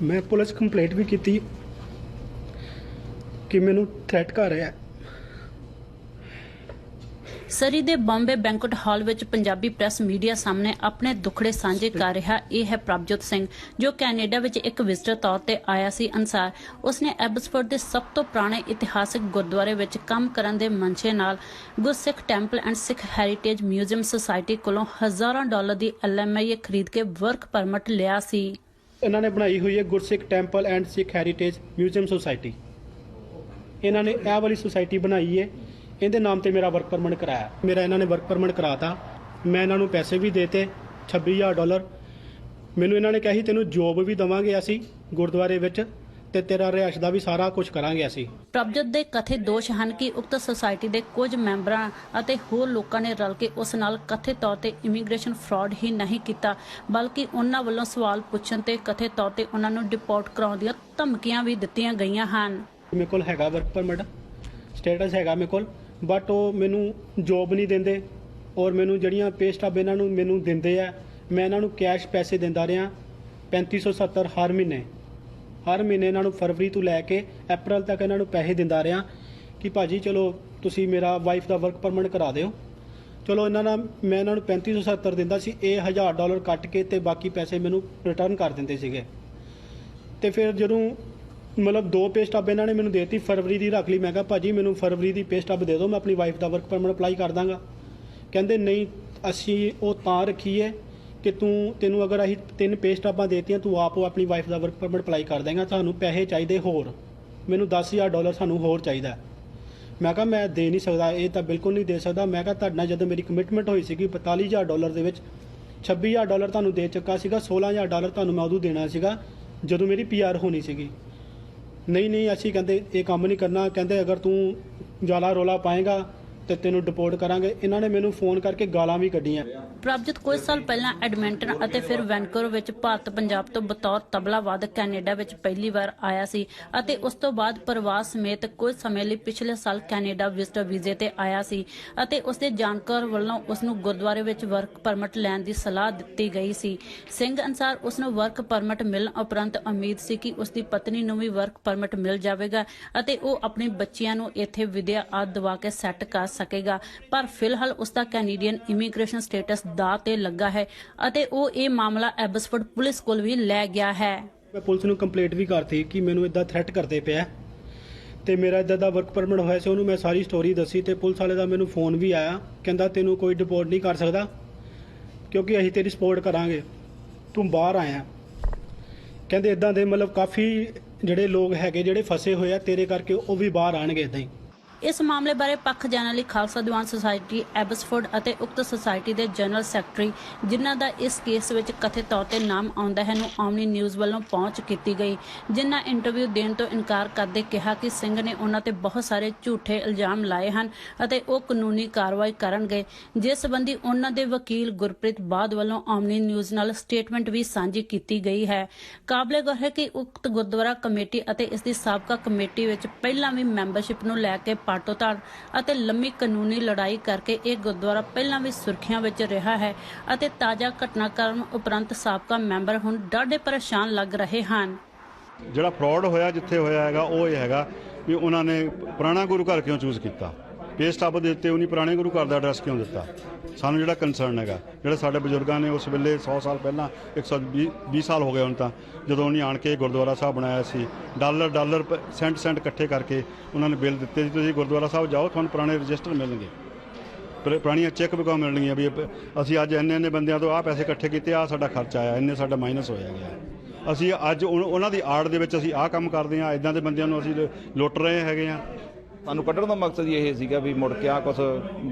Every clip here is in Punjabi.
मैं पुलिस कंप्लेंट भी की कि मैनू थ्रैट कर रहा है। ਸਰੀ ਦੇ ਬੰਬੇ ਬੈਂਕਟ ਹਾਲ ਵਿੱਚ ਪੰਜਾਬੀ ਪ੍ਰੈਸ ਮੀਡੀਆ ਸਾਹਮਣੇ ਆਪਣੇ ਦੁੱਖੜੇ ਸਾਂਝੇ ਕਰ ਰਿਹਾ ਇਹ ਹੈ ਪ੍ਰਭਜੋਤ ਸਿੰਘ, ਜੋ ਕੈਨੇਡਾ ਵਿੱਚ ਇੱਕ ਵਿਜ਼ਟਰ ਤੌਰ ਤੇ ਆਇਆ ਸੀ। ਅਨੁਸਾਰ ਉਸਨੇ ਐਬਸਫੋਰਡ ਦੇ ਸਭ ਤੋਂ ਪੁਰਾਣੇ ਇਤਿਹਾਸਕ ਗੁਰਦੁਆਰੇ ਵਿੱਚ ਕੰਮ ਕਰਨ ਦੇ ਮਨਸ਼ੇ ਨਾਲ ਗੁਰਸਿੱਖ temple and Sikh heritage museum society ਕੋਲੋਂ ਹਜ਼ਾਰਾਂ ਡਾਲਰ ਦੀ LMIA ਖਰੀਦ ਕੇ ਵਰਕ ਪਰਮਿਟ ਲਿਆ ਸੀ। ਇਹਨਾਂ ਨੇ ਬਣਾਈ ਹੋਈ ਹੈ ਗੁਰਸਿੱਖ temple and Sikh heritage museum society. ਇਹਨਾਂ ਨੇ ਇਹ ਵਾਲੀ ਸੁਸਾਇਟੀ ਬਣਾਈ ਹੈ, ਇਹਦੇ ਨਾਮ ਤੇ ਮੇਰਾ ਵਰਕ ਪਰਮਿਟ ਕਰਾਇਆ। ਮੇਰਾ ਇਹਨਾਂ ਨੇ ਵਰਕ ਪਰਮਿਟ ਕਰਾਤਾ। ਮੈਂ ਇਹਨਾਂ ਨੂੰ ਪੈਸੇ ਵੀ ਦੇਤੇ $26,000। ਮੈਨੂੰ ਇਹਨਾਂ ਨੇ ਕਿਹਾ ਸੀ ਤੈਨੂੰ ਜੋਬ ਵੀ ਦੇਵਾਂਗੇ ਅਸੀਂ ਗੁਰਦੁਆਰੇ ਵਿੱਚ ਤੇ ਤੇਰਾ ਰਿਹਾਇਸ਼ ਦਾ ਵੀ ਸਾਰਾ ਕੁਝ ਕਰਾਂਗੇ ਅਸੀਂ। ਪ੍ਰਭਜੋਤ ਦੇ ਕਥਿਤ ਦੋਸ਼ ਹਨ ਕਿ ਉਕਤ ਸੁਸਾਇਟੀ ਦੇ ਕੁਝ ਮੈਂਬਰਾਂ ਅਤੇ ਹੋਰ ਲੋਕਾਂ ਨੇ ਰਲ ਕੇ ਉਸ ਨਾਲ ਕਥਿਤ ਤੌਰ ਤੇ ਇਮੀਗ੍ਰੇਸ਼ਨ ਫਰਾਡ ਹੀ ਨਹੀਂ ਕੀਤਾ, ਬਲਕਿ ਉਹਨਾਂ ਵੱਲੋਂ ਸਵਾਲ ਪੁੱਛਣ ਤੇ ਕਥਿਤ ਤੌਰ ਤੇ ਉਹਨਾਂ ਨੂੰ ਡਿਪੋਰਟ ਕਰਾਉਣ ਦੀਆਂ ਧਮਕੀਆਂ ਵੀ ਦਿੱਤੀਆਂ ਗਈਆਂ ਹਨ। ਮੇਰੇ ਕੋਲ ਹੈਗਾ ਵਰਕ ਪਰਮਿਟ, ਸਟੇਟਸ ਹੈਗਾ ਮੇਰੇ ਕੋਲ, ਬਟ ਉਹ ਮੈਨੂੰ ਜੋਬ ਨਹੀਂ ਦਿੰਦੇ ਔਰ ਮੈਨੂੰ ਜਿਹੜੀਆਂ ਪੇ ਸਟੱਬ ਇਹਨਾਂ ਨੂੰ ਮੈਨੂੰ ਦਿੰਦੇ ਆ, ਮੈਂ ਇਹਨਾਂ ਨੂੰ ਕੈਸ਼ ਪੈਸੇ ਦਿੰਦਾ ਰਿਹਾ 3570 ਹਰ ਮਹੀਨੇ ਇਹਨਾਂ ਨੂੰ ਫਰਵਰੀ ਤੋਂ ਲੈ ਕੇ ਅਪ੍ਰੈਲ ਤੱਕ ਇਹਨਾਂ ਨੂੰ ਪੈਸੇ ਦਿੰਦਾ ਰਿਹਾ ਕਿ ਭਾਜੀ ਚਲੋ ਤੁਸੀਂ ਮੇਰਾ ਵਾਈਫ ਦਾ ਵਰਕ ਪਰਮਿਟ ਕਰਾ ਦਿਓ। ਚਲੋ ਇਹਨਾਂ ਨਾਲ ਮੈਂ ਇਹਨਾਂ ਨੂੰ 3570 ਦਿੰਦਾ ਸੀ, ਇਹ $1000 ਕੱਟ ਕੇ ਤੇ ਬਾਕੀ ਪੈਸੇ ਮੈਨੂੰ ਰਿਟਰਨ ਕਰ ਦਿੰਦੇ ਸੀਗੇ। ਤੇ ਫਿਰ ਜਦੋਂ ਮਤਲਬ 2 ਪੇ ਸਟੱਬ ਇਹਨਾਂ ਨੇ ਮੈਨੂੰ ਦੇਤੀ, ਫਰਵਰੀ ਦੀ ਰੱਖ ਲਈ। ਮੈਂ ਕਿਹਾ ਭਾਜੀ ਮੈਨੂੰ ਫਰਵਰੀ ਦੀ ਪੇ ਸਟੱਬ ਦੇ ਦਿਓ, ਮੈਂ ਆਪਣੀ ਵਾਈਫ ਦਾ ਵਰਕ ਪਰਮਿਟ ਅਪਲਾਈ ਕਰ ਦਾਂਗਾ। ਕਹਿੰਦੇ ਨਹੀਂ, ਅਸੀਂ ਉਹ ਤਾਂ ਰੱਖੀ ਹੈ ਕਿ ਤੈਨੂੰ ਅਗਰ ਅਸੀਂ 3 ਪੇ ਸਟੱਬਾਂ ਦੇਤੀਆਂ ਤੂੰ ਆਪ ਆਪਣੀ ਵਾਈਫ ਦਾ ਵਰਕ ਪਰਮਿਟ ਅਪਲਾਈ ਕਰ ਦੇਂਗਾ, ਤੁਹਾਨੂੰ ਪੈਸੇ ਚਾਹੀਦੇ ਹੋਰ, ਮੈਨੂੰ $10,000 ਸਾਨੂੰ ਹੋਰ ਚਾਹੀਦਾ। ਮੈਂ ਕਿਹਾ ਮੈਂ ਦੇ ਨਹੀਂ ਸਕਦਾ, ਇਹ ਤਾਂ ਬਿਲਕੁਲ ਨਹੀਂ ਦੇ ਸਕਦਾ। ਮੈਂ ਕਿਹਾ ਤੁਹਾਡੇ ਨਾਲ ਜਦੋਂ ਮੇਰੀ ਕਮਿਟਮੈਂਟ ਹੋਈ ਸੀਗੀ $42,000 ਦੇ ਵਿੱਚ $26,000 ਤੁਹਾਨੂੰ ਦੇ ਚੁੱਕਾ ਸੀਗਾ, $16,000 ਤੁਹਾਨੂੰ ਮੈਂ ਉਦੋਂ ਦੇਣਾ ਸੀਗਾ ਜਦੋਂ ਮੇਰੀ PR ਹੋਣੀ ਸੀਗੀ। ਨਹੀਂ ਅਸੀਂ ਕਹਿੰਦੇ ਇਹ ਕੰਮ ਨਹੀਂ ਕਰਨਾ, ਕਹਿੰਦੇ ਅਗਰ ਤੂੰ ਜਾਲਾ ਰੋਲਾ ਪਾਏਗਾ ਤੇ ਤੈਨੂੰ ਡਿਪੋਰਟ ਕਰਾਂਗੇ। ਇਹਨਾਂ ਨੇ ਮੈਨੂੰ ਫੋਨ ਕਰਕੇ ਗਾਲਾਂ ਵੀ ਕੱਢੀਆਂ। ਪ੍ਰਭਜੋਤ ਕੁਝ ਸਾਲ ਪਹਿਲਾਂ ਐਡਮਿੰਟਨ ਅਤੇ ਫਿਰ ਵੈਨਕੂਵਰ ਵਿੱਚ ਭਾਰਤ ਪੰਜਾਬ ਤੋਂ ਬਤੌਰ ਤਬਲਾਵਾਦਕ ਕੈਨੇਡਾ ਵਿੱਚ ਪਹਿਲੀ ਵਾਰ ਆਇਆ ਸੀ ਅਤੇ ਉਸ ਤੋਂ ਬਾਅਦ ਪਰਿਵਾਰ ਸਮੇਤ ਕੁਝ ਸਮੇਂ ਲਈ ਪਿਛਲੇ ਸਾਲ ਕੈਨੇਡਾ ਵਿਜ਼ਟਰ ਵੀਜ਼ੇ ਤੇ ਆਇਆ ਸੀ ਅਤੇ ਉਸ ਦੇ ਜਾਣਕਾਰ ਵੱਲੋਂ ਉਸ ਨੂੰ ਗੁਰਦੁਆਰੇ ਵਿੱਚ ਵਰਕ ਪਰਮਿਟ ਲੈਣ ਦੀ ਸਲਾਹ ਦਿੱਤੀ ਗਈ ਸੀ। ਸਿੰਘ ਅਨੁਸਾਰ ਉਸ ਨੂੰ ਵਰਕ ਪਰਮਿਟ ਮਿਲਣ ਉਪਰੰਤ ਉਮੀਦ ਸੀ ਕਿ ਉਸ ਦੀ ਪਤਨੀ ਨੂੰ ਵੀ ਵਰਕ ਪਰਮਿਟ ਮਿਲ ਜਾਵੇਗਾ ਅਤੇ ਉਹ ਆਪਣੀ ਬੱਚਿਆਂ ਨੂੰ ਇੱਥੇ ਵਿਦਿਆ ਆਦਿ ਦਵਾ ਕੇ ਸੈੱਟ ਕਰ ਸਕੇਗਾ, ਪਰ ਫਿਲਹਾਲ ਉਸ ਦਾ ਕੈਨੇਡੀਅਨ ਇਮੀਗ੍ਰੇਸ਼ਨ ਸਟੇਟਸ ਦਾਅ ਤੇ ਲੱਗਾ ਹੈ ਅਤੇ ਉਹ ਇਹ ਮਾਮਲਾ ਐਬਸਫੋਰਡ ਪੁਲਿਸ ਕੋਲ ਵੀ ਲੈ ਗਿਆ ਹੈ। ਮੈਂ ਪੁਲਿਸ ਨੂੰ ਕੰਪਲੇਂਟ ਵੀ ਕਰਤੀ ਕਿ ਮੈਨੂੰ ਇਦਾਂ ਥ੍ਰੈਟ ਕਰਦੇ ਪਿਆ ਤੇ ਮੇਰਾ ਇਦਾਂ ਦਾ ਵਰਕ ਪਰਮਿਟ ਹੋਇਆ ਸੀ। ਉਹਨੂੰ ਮੈਂ ਸਾਰੀ ਸਟੋਰੀ ਦੱਸੀ ਤੇ ਪੁਲਿਸ ਵਾਲੇ ਦਾ ਮੈਨੂੰ ਫੋਨ ਵੀ ਆਇਆ, ਕਹਿੰਦਾ ਤੈਨੂੰ ਕੋਈ ਡਿਪੋਰਟ ਨਹੀਂ ਕਰ ਸਕਦਾ ਕਿਉਂਕਿ ਅਸੀਂ ਤੇਰੀ ਸਪੋਰਟ ਕਰਾਂਗੇ, ਤੂੰ ਬਾਹਰ ਆਇਆ। ਕਹਿੰਦੇ ਇਦਾਂ ਦੇ ਮਤਲਬ ਕਾਫੀ ਜਿਹੜੇ ਲੋਕ ਹੈਗੇ ਜਿਹੜੇ ਫਸੇ ਹੋਏ ਆ ਤੇਰੇ ਕਰਕੇ, ਉਹ ਵੀ ਬਾਹਰ ਆਣਗੇ ਇਦਾਂ ਹੀ। ਇਸ ਮਾਮਲੇ ਬਾਰੇ ਪੱਖ ਜਾਣਨ ਲਈ ਖਾਲਸਾ ਦੀਵਾਨ ਸੁਸਾਇਟੀ ਐਬਸਫੋਰਡ ਅਤੇ ਉਕਤ ਸੁਸਾਇਟੀ ਦੇ ਜਨਰਲ ਸੈਕਟਰੀ, ਜਿਨ੍ਹਾਂ ਦਾ ਇਸ ਕੇਸ ਵਿੱਚ ਕਥਿਤ ਤੌਰ ਤੇ ਨਾਮ ਆਉਂਦਾ ਹੈ, ਨੂੰ ਆਮਨੀ ਨਿਊਜ਼ ਵੱਲੋਂ ਪਹੁੰਚ ਕੀਤੀ ਗਈ, ਜਿਨ੍ਹਾਂ ਇੰਟਰਵਿਊ ਦੇਣ ਤੋਂ ਇਨਕਾਰ ਕਰਦੇ ਕਿਹਾ ਕਿ ਸਿੰਘ ਨੇ ਉਹਨਾਂ ਤੇ ਬਹੁਤ ਸਾਰੇ ਝੂਠੇ ਇਲਜ਼ਾਮ ਲਾਏ ਹਨ ਅਤੇ ਉਹ ਕਾਨੂੰਨੀ ਕਾਰਵਾਈ ਕਰਨਗੇ, ਜਿਸ ਸੰਬੰਧੀ ਉਹਨਾਂ ਦੇ ਵਕੀਲ ਗੁਰਪ੍ਰੀਤ ਬਾਦ ਵੱਲੋਂ ਆਮਨੀ ਨਿਊਜ਼ ਨਾਲ ਸਟੇਟਮੈਂਟ ਵੀ ਸਾਂਝੀ ਕੀਤੀ ਗਈ ਹੈ। ਕਾਬਲੇ ਗੌਰ ਹੈ ਕਿ ਉਕਤ ਗੁਰਦੁਆਰਾ ਕਮੇਟੀ ਅਤੇ ਇਸ ਦੀ ਸਾਬਕਾ ਕਮੇਟੀ ਵਿੱਚ ਪਹਿਲਾਂ ਵੀ ਮੈਂਬਰਸ਼ਿਪ ਨੂੰ ਲੈ ਕੇ ਪਾਟੋ-ਤਾੜ ਅਤੇ ਲੰਮੀ ਕਾਨੂੰਨੀ ਲੜਾਈ ਕਰਕੇ ਇਹ ਗੁਰਦੁਆਰਾ ਪਹਿਲਾਂ ਵੀ ਸੁਰਖੀਆਂ ਵਿੱਚ ਰਿਹਾ ਹੈ ਅਤੇ ਤਾਜ਼ਾ ਘਟਨਾਕ੍ਰਮ ਉਪਰੰਤ ਸਾਬਕਾ ਮੈਂਬਰ ਹੁਣ ਡਾਢੇ ਪਰੇਸ਼ਾਨ ਲੱਗ ਰਹੇ ਹਨ। ਜਿਹੜਾ ਫਰਾਡ ਹੋਇਆ ਜਿੱਥੇ ਹੋਇਆ ਹੈਗਾ ਉਹ ਇਹ ਹੈਗਾ ਵੀ ਉਹਨਾਂ ਨੇ ਪੁਰਾਣਾ ਗੁਰੂ ਘਰ ਕਿਉਂ ਚੂਜ਼ ਕੀਤਾ, ਪੇ ਸਟੱਬ ਦੇ ਉੱਤੇ ਉਹਨੇ ਪੁਰਾਣੇ ਗੁਰੂ ਘਰ ਦਾ ਐਡਰੈਸ ਕਿਉਂ ਦਿੱਤਾ। ਸਾਨੂੰ ਜਿਹੜਾ ਕੰਸਰਨ ਹੈਗਾ, ਜਿਹੜੇ ਸਾਡੇ ਬਜ਼ੁਰਗਾਂ ਨੇ ਉਸ ਵੇਲੇ 100 ਸਾਲ ਪਹਿਲਾਂ 120 ਸਾਲ ਹੋ ਗਏ ਹੁਣ ਤਾਂ, ਜਦੋਂ ਉਹਨੇ ਆਣ ਕੇ ਗੁਰਦੁਆਰਾ ਸਾਹਿਬ ਬਣਾਇਆ ਸੀ, ਡਾਲਰ ਸੈਂਟ ਇਕੱਠੇ ਕਰਕੇ ਉਹਨਾਂ ਨੇ ਬਿੱਲ ਦਿੱਤੇ ਸੀ, ਤੁਸੀਂ ਗੁਰਦੁਆਰਾ ਸਾਹਿਬ ਜਾਓ ਤੁਹਾਨੂੰ ਪੁਰਾਣੇ ਰਜਿਸਟਰ ਮਿਲਣਗੇ, ਪੁਰਾਣੀਆਂ ਚੈੱਕ ਬੁੱਕਾਂ ਮਿਲਣਗੀਆਂ ਵੀ ਅਸੀਂ ਅੱਜ ਇੰਨੇ ਬੰਦਿਆਂ ਤੋਂ ਆਹ ਪੈਸੇ ਇਕੱਠੇ ਕੀਤੇ, ਆਹ ਸਾਡਾ ਖਰਚਾ ਆਇਆ, ਇੰਨੇ ਸਾਡਾ ਮਾਈਨਸ ਹੋਇਆ ਗਿਆ। ਅਸੀਂ ਅੱਜ ਉਹਨਾਂ ਦੀ ਆੜ ਦੇ ਵਿੱਚ ਅਸੀਂ ਆਹ ਕੰਮ ਕਰਦੇ ਹਾਂ, ਇੱਦਾਂ ਦੇ ਬੰਦਿਆਂ ਨੂੰ ਅਸੀਂ ਲੁੱਟ ਰਹੇ ਹੈਗੇ ਹਾਂ। ਸਾਨੂੰ ਕੱਢਣ ਦਾ ਮਕਸਦ ਇਹ ਸੀਗਾ ਵੀ ਮੁੜ ਕੇ ਆ ਕੁਛ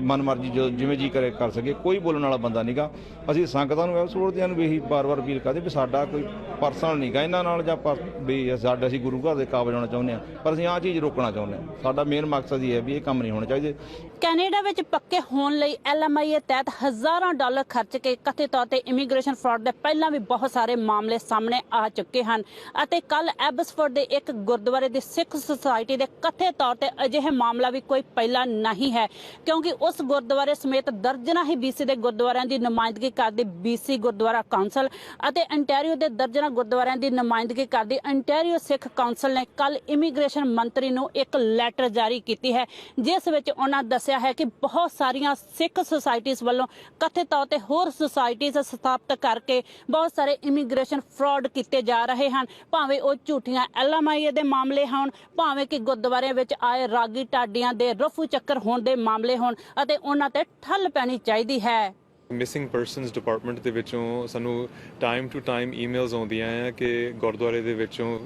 ਮਨਮਰਜ਼ੀ ਜਿਵੇਂ ਜੀ ਕਰੇ ਕਰ ਸਕੇ, ਕੋਈ ਬੋਲਣ ਵਾਲਾ ਬੰਦਾ ਨਹੀਂਗਾ। ਅਸੀਂ ਸੰਗਤਾਂ ਨੂੰ ਸੋਚਦਿਆਂ ਨੂੰ ਵੀ ਇਹੀ ਵਾਰ-ਵਾਰ ਅਪੀਲ ਕਰਦੇ ਵੀ ਸਾਡਾ ਕੋਈ ਪਰਸਨਲ ਨਹੀਂਗਾ ਇਹਨਾਂ ਨਾਲ, ਜਾਂ ਵੀ ਸਾਡੇ ਅਸੀਂ ਗੁਰੂ ਘਰ ਦੇ ਕਾਬਜ ਹੋਣਾ ਚਾਹੁੰਦੇ ਹਾਂ, ਪਰ ਅਸੀਂ ਆਹ ਚੀਜ਼ ਰੋਕਣਾ ਚਾਹੁੰਦੇ ਹਾਂ। ਸਾਡਾ ਮੇਨ ਮਕਸਦ ਇਹ ਹੈ ਵੀ ਇਹ ਕੰਮ ਨਹੀਂ ਹੋਣੇ ਚਾਹੀਦੇ। ਕੈਨੇਡਾ ਵਿੱਚ ਪੱਕੇ ਹੋਣ ਲਈ LMIA ਤਹਿਤ ਹਜ਼ਾਰਾਂ ਡਾਲਰ ਖਰਚ ਕੇ ਕਥਿਤ ਤੌਰ ਤੇ ਇਮੀਗ੍ਰੇਸ਼ਨ ਫਰਾਡ ਦੇ ਪਹਿਲਾਂ ਵੀ ਬਹੁਤ ਸਾਰੇ ਮਾਮਲੇ ਸਾਹਮਣੇ ਆ ਚੁੱਕੇ ਹਨ ਅਤੇ ਕੱਲ ਐਬਸਫੋਰਡ ਦੇ ਇੱਕ ਗੁਰਦੁਆਰੇ ਦੀ ਸਿੱਖ ਸੁਸਾਇਟੀ ਦੇ ਕਥਿਤ ਤੌਰ ਤੇ ਅਜਿਹੇ ਇਹ ਮਾਮਲਾ ਵੀ ਕੋਈ ਪਹਿਲਾ ਨਹੀਂ ਹੈ, ਕਿਉਂਕਿ ਉਸ ਗੁਰਦੁਆਰੇ ਸਮੇਤ ਦਰਜਨਾਂ ਹੀ BC ਦੇ ਗੁਰਦੁਆਰਿਆਂ ਦੀ ਨੁਮਾਇੰਦਗੀ ਕਰਦੀ BC ਗੁਰਦੁਆਰਾ ਕਾਉਂਸਲ ਅਤੇ ਅੰਟੈਰੀਓ ਦੇ ਦਰਜਨਾਂ ਗੁਰਦੁਆਰਿਆਂ ਦੀ ਨੁਮਾਇੰਦਗੀ ਕਰਦੀ ਅੰਟੈਰੀਓ ਸਿੱਖ ਕਾਉਂਸਲ ਨੇ ਕੱਲ ਇਮੀਗ੍ਰੇਸ਼ਨ ਮੰਤਰੀ ਨੂੰ ਇੱਕ ਲੈਟਰ ਜਾਰੀ ਕੀਤੀ ਹੈ, ਜਿਸ ਵਿੱਚ ਉਹਨਾਂ ਦੱਸਿਆ ਹੈ ਕਿ ਬਹੁਤ ਸਾਰੀਆਂ ਸਿੱਖ ਸੁਸਾਇਟੀਜ਼ ਵੱਲੋਂ ਕਥਿਤ ਤੌਰ ਤੇ ਹੋਰ ਸੁਸਾਇਟੀਜ਼ ਸਥਾਪਿਤ ਕਰਕੇ ਬਹੁਤ ਸਾਰੇ ਇਮੀਗ੍ਰੇਸ਼ਨ ਫਰਾਡ ਕੀਤੇ ਜਾ ਰਹੇ ਹਨ, ਭਾਵੇਂ ਉਹ ਝੂਠੀਆਂ LMIA ਦੇ ਮਾਮਲੇ ਹੋਣ, ਭਾਵੇਂ ਕਿ ਗੁਰਦੁਆਰਿਆਂ ਵਿੱਚ ਆਏ ਰਾਗੀ ਢਾਡੀਆਂ ਦੇ ਰਫੂ ਚੱਕਰ ਹੋਣ ਦੇ ਮਾਮਲੇ ਹੋਣ, ਅਤੇ ਉਹਨਾਂ ਤੇ ਠੱਲ ਪੈਣੀ ਚਾਹੀਦੀ ਹੈ। ਮਿਸਿੰਗ ਪਰਸਨਸ ਡਿਪਾਰਟਮੈਂਟ ਦੇ ਵਿੱਚੋਂ ਸਾਨੂੰ ਟਾਈਮ ਟੂ ਟਾਈਮ ਈਮੇਲਸ ਆਉਂਦੀਆਂ ਆ ਕਿ ਗੁਰਦੁਆਰੇ ਦੇ ਵਿੱਚੋਂ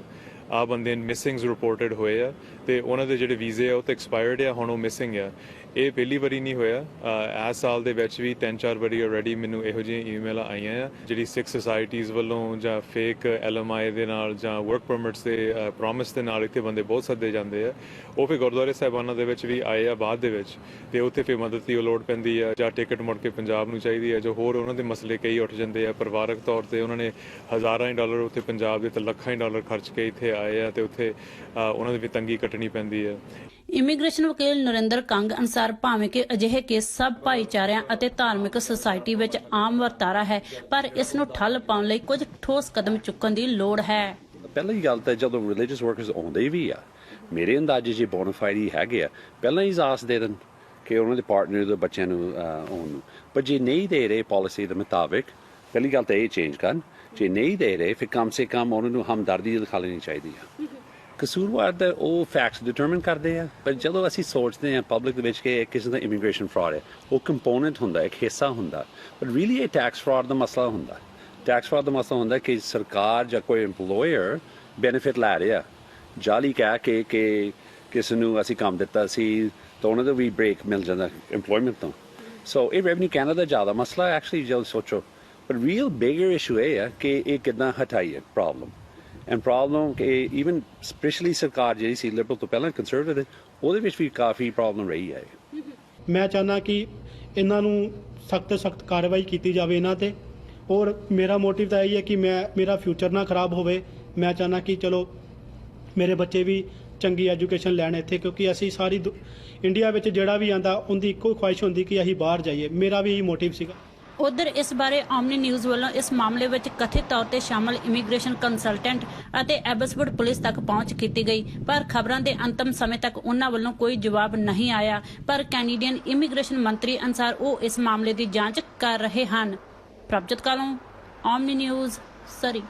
ਆ ਬੰਦੇ ਮਿਸਿੰਗਸ ਰਿਪੋਰਟਡ ਹੋਏ ਆ ਤੇ ਉਹਨਾਂ ਦੇ ਜਿਹੜੇ ਵੀਜ਼ੇ ਆ ਉਹ ਤਾਂ ਐਕਸਪਾਇਰਡ ਆ, ਹੁਣ ਉਹ ਮਿਸਿੰਗ ਆ। ਇਹ ਪਹਿਲੀ ਵਾਰੀ ਨਹੀਂ ਹੋਇਆ, ਇਸ ਸਾਲ ਦੇ ਵਿੱਚ ਵੀ 3-4 ਵਾਰੀ ਆਲਰੇਡੀ ਮੈਨੂੰ ਇਹੋ ਜਿਹੀਆਂ ਈਮੇਲਾਂ ਆਈਆਂ ਆ ਜਿਹੜੀ ਸਿੱਖ ਸੁਸਾਇਟੀਜ਼ ਵੱਲੋਂ ਜਾਂ ਫੇਕ LMI ਦੇ ਨਾਲ ਜਾਂ ਵਰਕ ਪਰਮਿਟਸ ਦੇ ਪ੍ਰੋਮਿਸ ਦੇ ਨਾਲ ਇੱਥੇ ਬੰਦੇ ਬਹੁਤ ਸੱਦੇ ਜਾਂਦੇ ਆ। ਉਹ ਫਿਰ ਗੁਰਦੁਆਰੇ ਸਾਹਿਬਾਨਾਂ ਦੇ ਵਿੱਚ ਵੀ ਆਏ ਆ ਬਾਅਦ ਦੇ ਵਿੱਚ, ਤੇ ਉੱਥੇ ਫਿਰ ਮਦਦ ਦੀ ਲੋੜ ਪੈਂਦੀ ਆ ਜਾਂ ਟਿਕਟ ਮੁੜ ਕੇ ਪੰਜਾਬ ਨੂੰ ਚਾਹੀਦੀ ਆ, ਜੋ ਹੋਰ ਉਹਨਾਂ ਦੇ ਮਸਲੇ ਕਈ ਉੱਠ ਜਾਂਦੇ ਆ। ਪਰਿਵਾਰਕ ਤੌਰ ਤੇ ਉਹਨਾਂ ਨੇ ਹਜ਼ਾਰਾਂ ਹੀ ਡਾਲਰ ਉੱਥੇ ਪੰਜਾਬ ਦੇ ਤੇ ਲੱਖਾਂ ਹੀ ਡਾਲਰ ਖਰਚ ਕੇ ਇੱਥੇ ਆਏ ਆ ਤੇ ਉੱਥੇ ਉਹਨਾਂ ਦੀ ਵੀ ਤੰਗੀ ਕੱਟਣੀ ਪੈਂਦੀ ਆ। ਇਮੀਗ੍ਰੇਸ਼ਨ ਵਕੀਲ ਨਰਿੰਦਰ ਕੰਗ ਅਨੁਸਾਰ ਭਾਵੇਂ ਕਿ ਅਜਿਹੇ ਕੇਸ ਸਭ ਭਾਈਚਾਰਿਆਂ ਅਤੇ ਧਾਰਮਿਕ ਸੁਸਾਇਟੀ ਵਿੱਚ ਆਮ ਵਰਤਾਰਾ ਹੈ, ਪਰ ਇਸ ਨੂੰ ਠੱਲ ਪਾਉਣ ਲਈ ਕੁਝ ਠੋਸ ਕਦਮ ਚੁੱਕਣ ਦੀ ਲੋੜ ਹੈ। ਪਹਿਲੀ ਗੱਲ ਤਾਂ ਜਦੋਂ ਰਿਲੀਜੀਅਸ ਵਰਕਰਸ ਆਉਂਦੇ ਵੀ ਆ, ਮੇਰੇ ਅੰਦਾਜ਼ੇ 'ਚ ਬੋਨਾਫਾਈਡ ਹੀ ਹੈਗੇ ਆ, ਪਹਿਲਾਂ ਹੀ ਇਜਾਜ਼ਤ ਦੇ ਦੇਣ ਕਿ ਉਹਨਾਂ ਦੇ ਪਾਰਟਨਰ ਦੇ ਬੱਚਿਆਂ ਨੂੰ ਆਉਣ ਨੂੰ। ਪਰ ਜੇ ਨਹੀਂ ਦੇ ਰਹੇ ਪਾਲਿਸੀ ਦੇ ਮੁਤਾਬਿਕ, ਪਹਿਲੀ ਗੱਲ ਤਾਂ ਇਹ ਚੇਂਜ ਕਰਨ। ਜੇ ਨਹੀਂ ਦੇ ਰਹੇ ਫਿਰ ਕਮ ਸੇ ਕਮ ਉਹਨਾਂ ਨੂੰ ਹਮਦਰਦੀ ਦਿਖਾ ਲੈਣੀ ਚਾਹੀਦੀ ਆ। ਕਸੂਰਵਾਰ ਦਾ ਉਹ ਫੈਕਟਸ ਡਿਟਰਮਿਨ ਕਰਦੇ ਆ, ਪਰ ਜਦੋਂ ਅਸੀਂ ਸੋਚਦੇ ਹਾਂ ਪਬਲਿਕ ਦੇ ਵਿੱਚ ਕਿ ਕਿਸੇ ਦਾ ਇਮੀਗ੍ਰੇਸ਼ਨ ਫਰਾਡ ਹੈ, ਉਹ ਕੰਪੋਨੈਂਟ ਹੁੰਦਾ, ਇੱਕ ਹਿੱਸਾ ਹੁੰਦਾ, ਪਰ ਰੀਅਲੀ ਇਹ ਟੈਕਸ ਫਰਾਡ ਦਾ ਮਸਲਾ ਹੁੰਦਾ। ਟੈਕਸ ਫਰਾਡ ਦਾ ਮਸਲਾ ਹੁੰਦਾ ਕਿ ਸਰਕਾਰ ਜਾਂ ਕੋਈ EMPLOYER ਬੈਨੀਫਿਟ ਲੈ ਰਿਹਾ, ਜਾਲੀ ਕਹਿ ਕੇ ਕਿ ਕਿਸੇ ਨੂੰ ਅਸੀਂ ਕੰਮ ਦਿੱਤਾ ਸੀ ਤਾਂ ਉਹਨਾਂ ਦਾ ਵੀ ਬ੍ਰੇਕ ਮਿਲ ਜਾਂਦਾ EMPLOYMENT ਤੋਂ। ਸੋ ਇਹ ਰੈਵਨਿਊ ਕੈਨੇਡਾ ਜ਼ਿਆਦਾ ਮਸਲਾ ਐਕਚੁਅਲੀ ਜਦੋਂ ਸੋਚੋ, ਪਰ ਰੀਅਲ ਬਿਗਰ ਇਸ਼ੂ ਇਹ ਹੈ ਕਿ ਇਹ ਕਿੱਦਾਂ ਹਟਾਈਏ ਪ੍ਰੋਬਲਮ। ਐਂਡ ਪ੍ਰੋਬਲਮ ਕਿ ਈਵਨ ਸਪੈਸ਼ਲੀ ਸਰਕਾਰ ਜਿਹੜੀ ਸੀ ਲਿਬਰਲ ਤੋਂ ਪਹਿਲਾਂ ਕੰਸਰਵੇਟਿਵ, ਉਹਦੇ ਵਿੱਚ ਵੀ ਕਾਫੀ ਪ੍ਰੋਬਲਮ ਰਹੀ ਹੈ। ਮੈਂ ਚਾਹੁੰਦਾ ਕਿ ਇਹਨਾਂ ਨੂੰ ਸਖਤ ਕਾਰਵਾਈ ਕੀਤੀ ਜਾਵੇ ਇਹਨਾਂ ਤੇ, ਔਰ ਮੇਰਾ ਮੋਟਿਵ ਤਾਂ ਇਹ ਹੈ ਕਿ ਮੇਰਾ ਫਿਊਚਰ ਨਾ ਖਰਾਬ ਹੋਵੇ। ਮੈਂ ਚਾਹੁੰਦਾ ਕਿ ਚਲੋ ਮੇਰੇ ਬੱਚੇ ਵੀ ਚੰਗੀ ਐਜੂਕੇਸ਼ਨ ਲੈਣ ਇੱਥੇ, ਕਿਉਂਕਿ ਅਸੀਂ ਸਾਰੀ ਇੰਡੀਆ ਵਿੱਚ ਜਿਹੜਾ ਵੀ ਆਂਦਾ ਉਹਦੀ ਇੱਕੋ ਖੁਆਇਸ਼ ਹੁੰਦੀ ਕਿ ਅਸੀਂ ਬਾਹਰ ਜਾਈਏ। ਮੇਰਾ ਵੀ ਇਹੀ ਮੋਟਿਵ ਸੀਗਾ। ਉਧਰ ਇਸ ਬਾਰੇ ਆਮਨੀ ਨਿਊਜ਼ ਵੱਲੋਂ ਇਸ ਮਾਮਲੇ ਵਿੱਚ ਕਥਿਤ ਤੌਰ ਤੇ ਸ਼ਾਮਲ ਇਮੀਗ੍ਰੇਸ਼ਨ ਕੰਸਲਟੈਂਟ ਅਤੇ ਐਬਸਫੋਰਡ ਪੁਲਿਸ ਤੱਕ ਪਹੁੰਚ ਕੀਤੀ ਗਈ, ਪਰ ਖਬਰਾਂ ਦੇ ਅੰਤਮ ਸਮੇਂ ਤੱਕ ਉਹਨਾਂ ਵੱਲੋਂ ਕੋਈ ਜਵਾਬ ਨਹੀਂ ਆਇਆ। ਪਰ ਕੈਨੇਡੀਅਨ ਇਮੀਗ੍ਰੇਸ਼ਨ ਮੰਤਰੀ ਅਨੁਸਾਰ ਉਹ ਇਸ ਮਾਮਲੇ ਦੀ ਜਾਂਚ ਕਰ ਰਹੇ ਹਨ। ਪ੍ਰਭਜੋਤ ਕਾਲੋਂ, ਆਮਨੀ ਨਿਊਜ਼, ਸਰੀ।